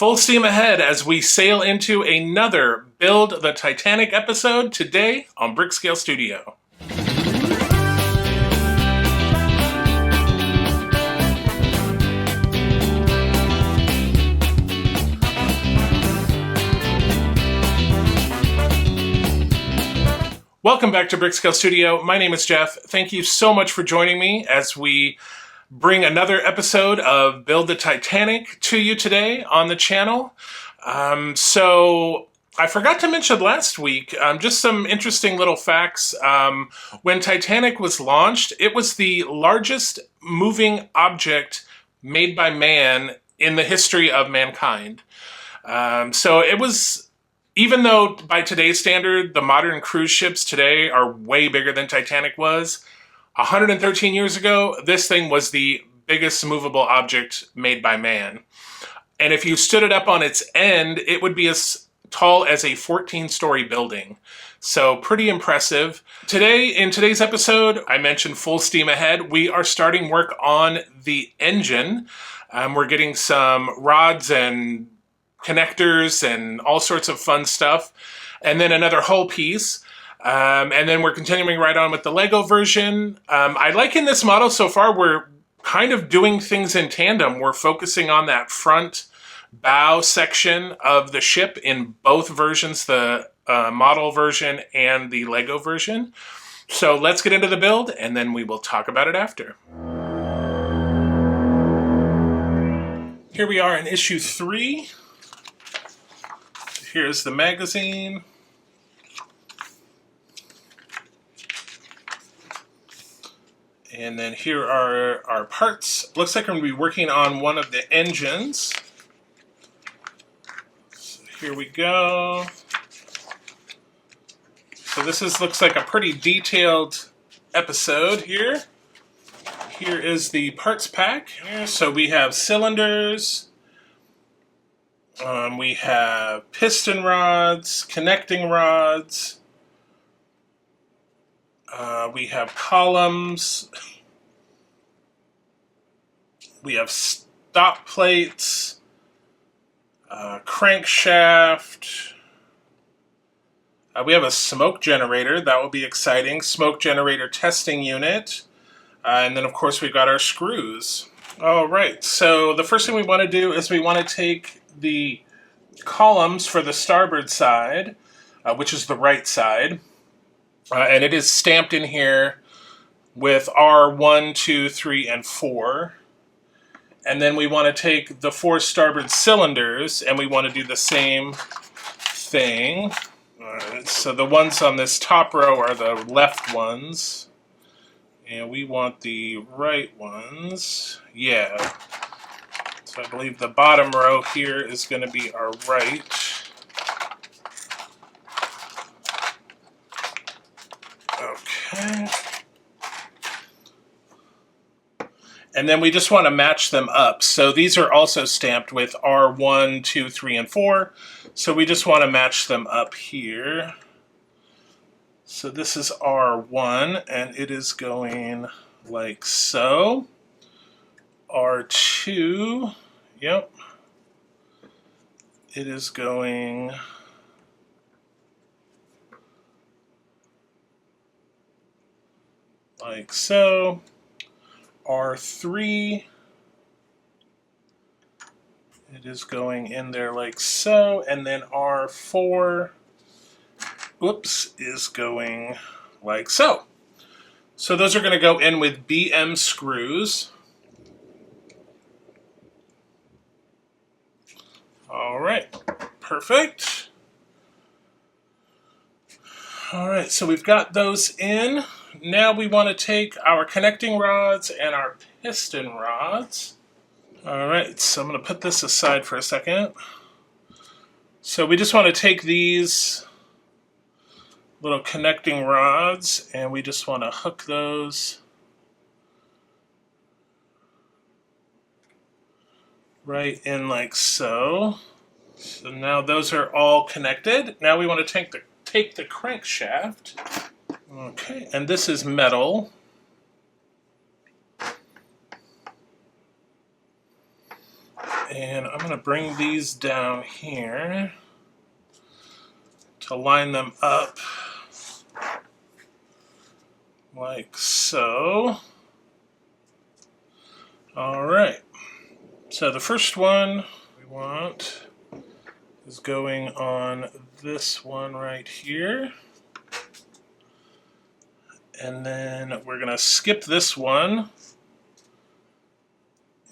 Full steam ahead as we sail into another Build the Titanic episode today on Brickscale Studio. Welcome back to Brickscale Studio. My name is Jeff. Thank you so much for joining me as we bring another episode of Build the Titanic to you today on the channel. So I forgot to mention last week, just some interesting little facts. When Titanic was launched, it was the largest moving object made by man in the history of mankind. So it was, even though by today's standard, the modern cruise ships today are way bigger than Titanic was, 113 years ago, this thing was the biggest movable object made by man. And if you stood it up on its end, it would be as tall as a 14-story building. So pretty impressive. Today, in today's episode, I mentioned full steam ahead. We are starting work on the engine. We're getting some rods and connectors and all sorts of fun stuff. And then another hull piece. And then we're continuing right on with the Lego version. I like in this model so far, we're kind of doing things in tandem. We're focusing on that front bow section of the ship in both versions, the model version and the Lego version. So let's get into the build and then we will talk about it after. Here we are in issue 3. Here's the magazine. And then here are our parts. Looks like I'm going to be working on one of the engines. So here we go. So this looks like a pretty detailed episode here. Here is the parts pack. So we have cylinders. We have piston rods, connecting rods. We have columns. We have stop plates, crankshaft. We have a smoke generator. That will be exciting. Smoke generator testing unit. And then, of course, we've got our screws. All right. So the first thing we want to do is we want to take the columns for the starboard side, which is the right side. And it is stamped in here with R1, 2, 3, and 4. And then we want to take the 4 starboard cylinders and we want to do the same thing. Alright, so the ones on this top row are the left ones. And we want the right ones. Yeah. So I believe the bottom row here is going to be our right. Okay. And then we just want to match them up. So these are also stamped with R1, 2, 3, and 4. So we just want to match them up here. So this is R1, and it is going like so. R2, yep. It is going like so. R3, it is going in there like so, and then R4, whoops, is going like so. So those are going to go in with BM screws. All right, perfect. All right, so we've got those in. Now we want to take our connecting rods and our piston rods. All right, so I'm going to put this aside for a second. So we just want to take these little connecting rods and we just want to hook those right in like so. So now those are all connected. Now we want to take the crankshaft. Okay, and this is metal. And I'm going to bring these down here to line them up like so. All right. So the first one we want is going on this one right here. And then we're going to skip this one.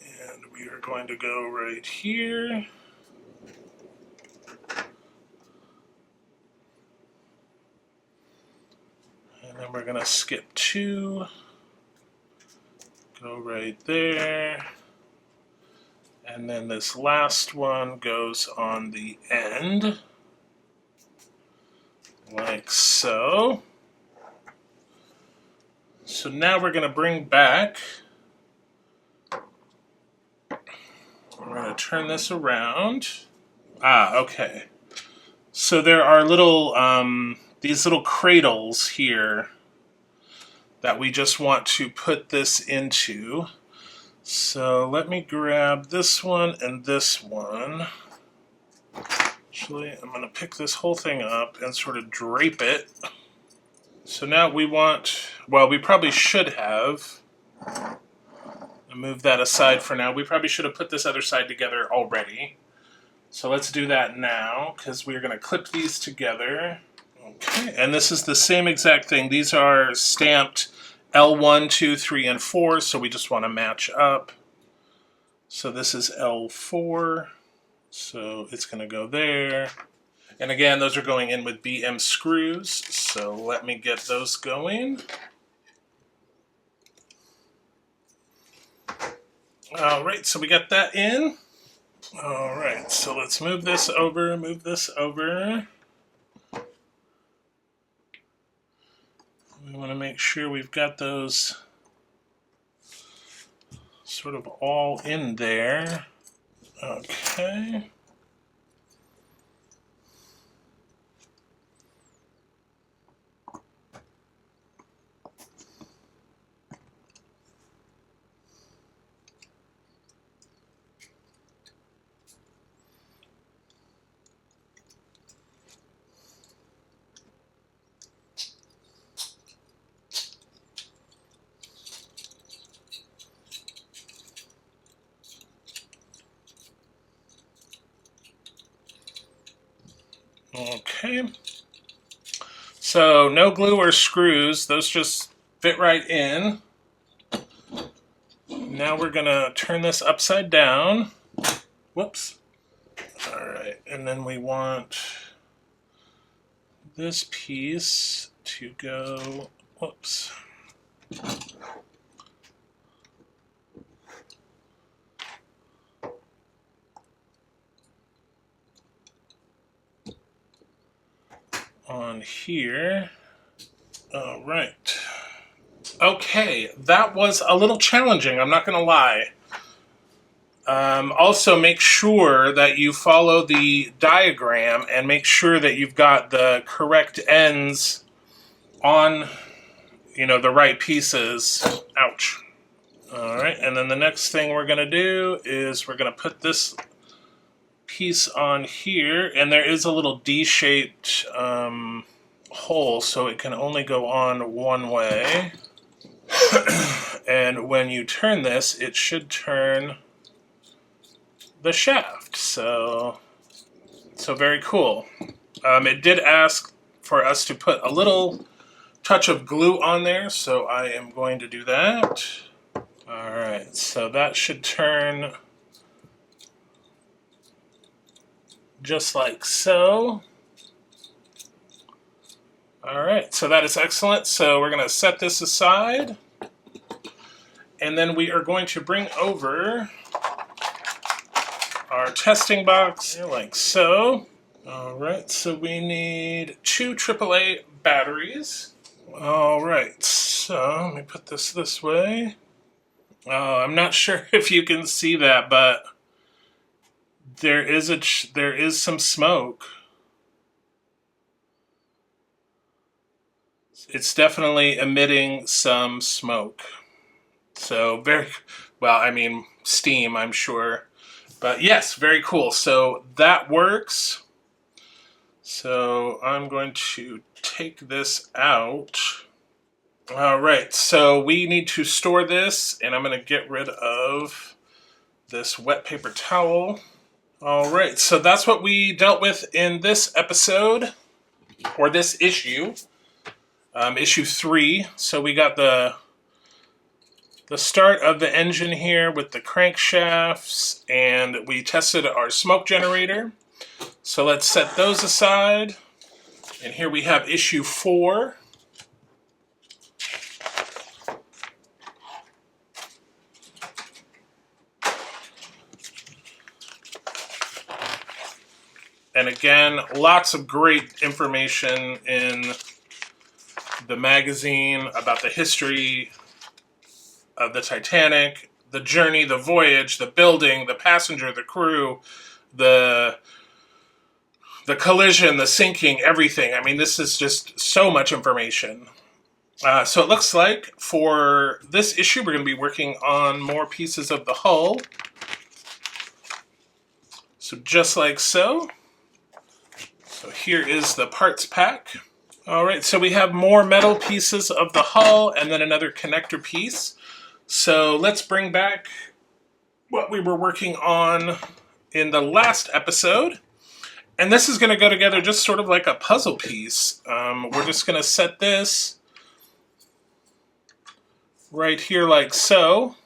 And we are going to go right here. And then we're going to skip 2. Go right there. And then this last one goes on the end. Like so. So now we're going to bring back, we're going to turn this around. Okay. So there are little, these little cradles here that we just want to put this into. So let me grab this one and this one. Actually, I'm going to pick this whole thing up and sort of drape it. So now we want, well, we probably should have, I'll move that aside for now. We probably should have put this other side together already. So let's do that now, because we're going to clip these together. Okay, and this is the same exact thing. These are stamped L1, 2, 3, and 4, so we just want to match up. So this is L4, so it's going to go there. And again, those are going in with BM screws, so let me get those going. All right, so we got that in. All right, so let's move this over, move this over. We want to make sure we've got those sort of all in there. Okay. Okay, so no glue or screws, those just fit right in. Now we're gonna turn this upside down. Whoops. All right, and then we want this piece to go, whoops. On here. All right. Okay, that was a little challenging, I'm not going to lie. Also, make sure that you follow the diagram and make sure that you've got the correct ends on, the right pieces. Ouch. All right, and then the next thing we're going to do is we're going to put this piece on here, and there is a little D-shaped hole, so it can only go on one way. And when you turn this, it should turn the shaft. So very cool. It did ask for us to put a little touch of glue on there, so I am going to do that. All right, so that should turn just like so. All right, so that is excellent. So we're going to set this aside. And then we are going to bring over our testing box like so. All right, so we need 2 AAA batteries. All right, so let me put this way. I'm not sure if you can see that, but there is some smoke. It's definitely emitting some smoke. So very, well, I mean, steam, I'm sure. But yes, very cool. So that works. So I'm going to take this out. All right, so we need to store this, and I'm going to get rid of this wet paper towel. All right, so that's what we dealt with in this episode, or this issue, issue 3. So we got the start of the engine here with the crankshafts, and we tested our smoke generator. So let's set those aside. And here we have issue 4. And again, lots of great information in the magazine about the history of the Titanic, the journey, the voyage, the building, the passenger, the crew, the collision, the sinking, everything. I mean, this is just so much information. So it looks like for this issue, we're going to be working on more pieces of the hull. So just like so. So here is the parts pack. All right, so we have more metal pieces of the hull and then another connector piece. So let's bring back what we were working on in the last episode. And this is going to go together just sort of like a puzzle piece. We're just going to set this right here like so.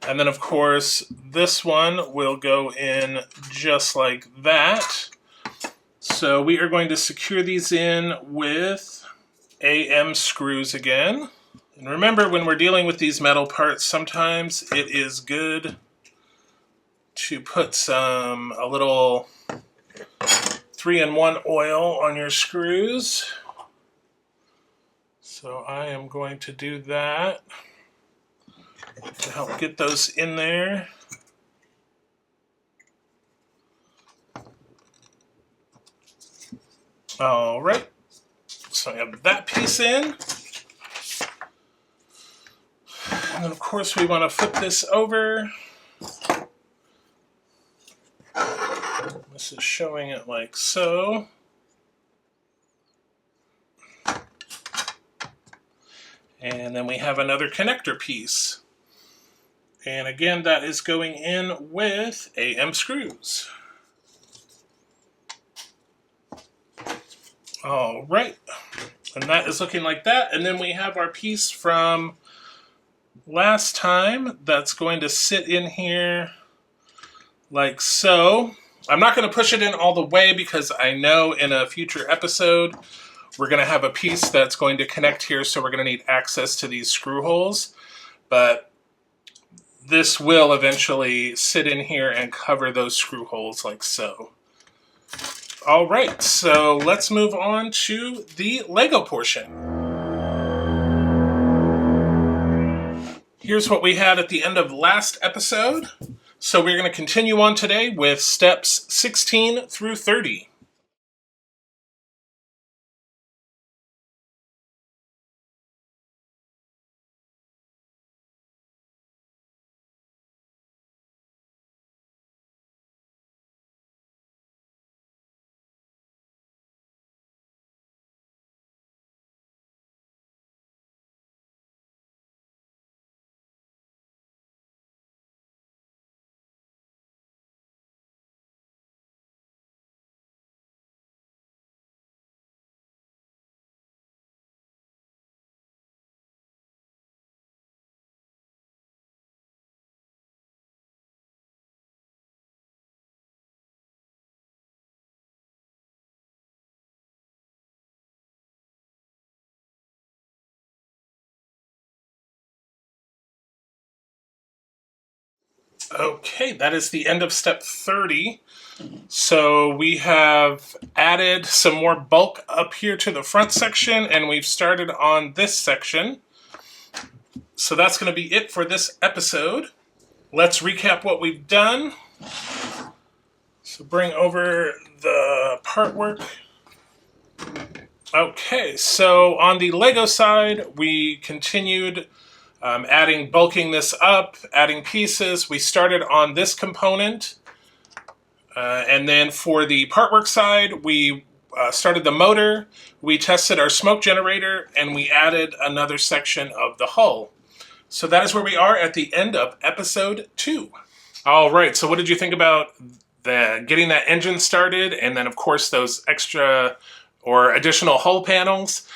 And then, of course, this one will go in just like that. So we are going to secure these in with AM screws again. And remember, when we're dealing with these metal parts, sometimes it is good to put a little 3-in-1 oil on your screws. So I am going to do that to help get those in there. All right, so I have that piece in. And then of course we want to flip this over. This is showing it like so. And then we have another connector piece. And again, that is going in with AM screws. All right, and that is looking like that. And then we have our piece from last time that's going to sit in here like so. I'm not going to push it in all the way because I know in a future episode we're going to have a piece that's going to connect here, so we're going to need access to these screw holes. But this will eventually sit in here and cover those screw holes like so. All right, so let's move on to the Lego portion. Here's what we had at the end of last episode. So we're going to continue on today with steps 16 through 30. Okay, that is the end of step 30. So we have added some more bulk up here to the front section, and we've started on this section. So that's going to be it for this episode. Let's recap what we've done. So bring over the part work. Okay, so on the Lego side, we continued bulking this up, adding pieces. We started on this component. And then for the part work side, we started the motor, we tested our smoke generator, and we added another section of the hull. So that is where we are at the end of episode 2. All right, so what did you think about getting that engine started, and then of course those extra or additional hull panels?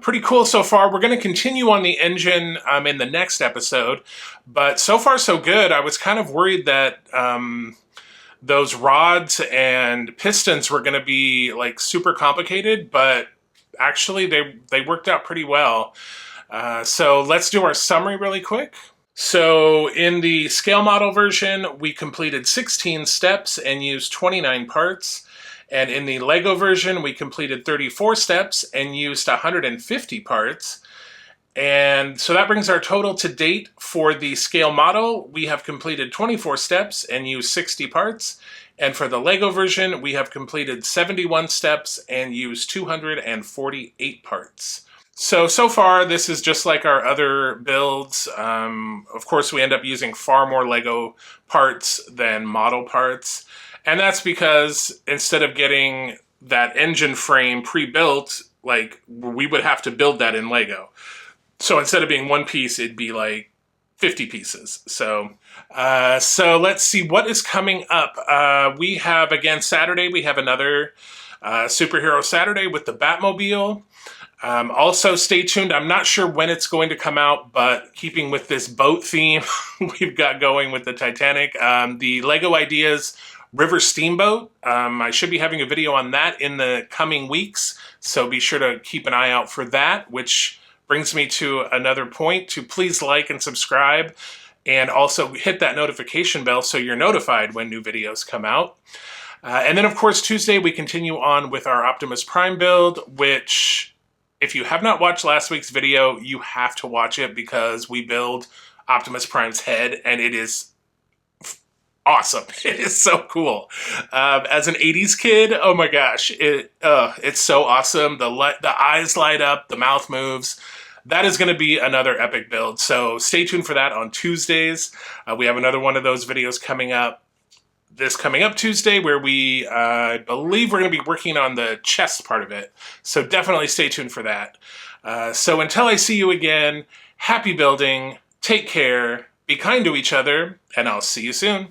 Pretty cool so far. We're going to continue on the engine in the next episode, but so far so good. I was kind of worried that those rods and pistons were going to be like super complicated, but actually they worked out pretty well. So let's do our summary really quick. So in the scale model version, we completed 16 steps and used 29 parts. And in the Lego version, we completed 34 steps and used 150 parts. And so that brings our total to date for the scale model. We have completed 24 steps and used 60 parts. And for the Lego version, we have completed 71 steps and used 248 parts. So far, this is just like our other builds. Of course, we end up using far more Lego parts than model parts. And that's because instead of getting that engine frame pre-built, like we would have to build that in Lego. So instead of being one piece, it'd be like 50 pieces. So let's see what is coming up. We have, again, Saturday, we have another Superhero Saturday with the Batmobile. Also, stay tuned. I'm not sure when it's going to come out, but keeping with this boat theme we've got going with the Titanic, the Lego Ideas River Steamboat. I should be having a video on that in the coming weeks, so be sure to keep an eye out for that, which brings me to another point to please like and subscribe, and also hit that notification bell so you're notified when new videos come out. And then, of course, Tuesday we continue on with our Optimus Prime build, which, if you have not watched last week's video, you have to watch it because we build Optimus Prime's head, and it is awesome. It is so cool. As an 80s kid, oh my gosh, it's so awesome. The eyes light up, the mouth moves. That is going to be another epic build. So stay tuned for that on Tuesdays. We have another one of those videos coming up this coming up Tuesday where we, I believe we're going to be working on the chest part of it. So definitely stay tuned for that. So until I see you again, happy building, take care, be kind to each other, and I'll see you soon.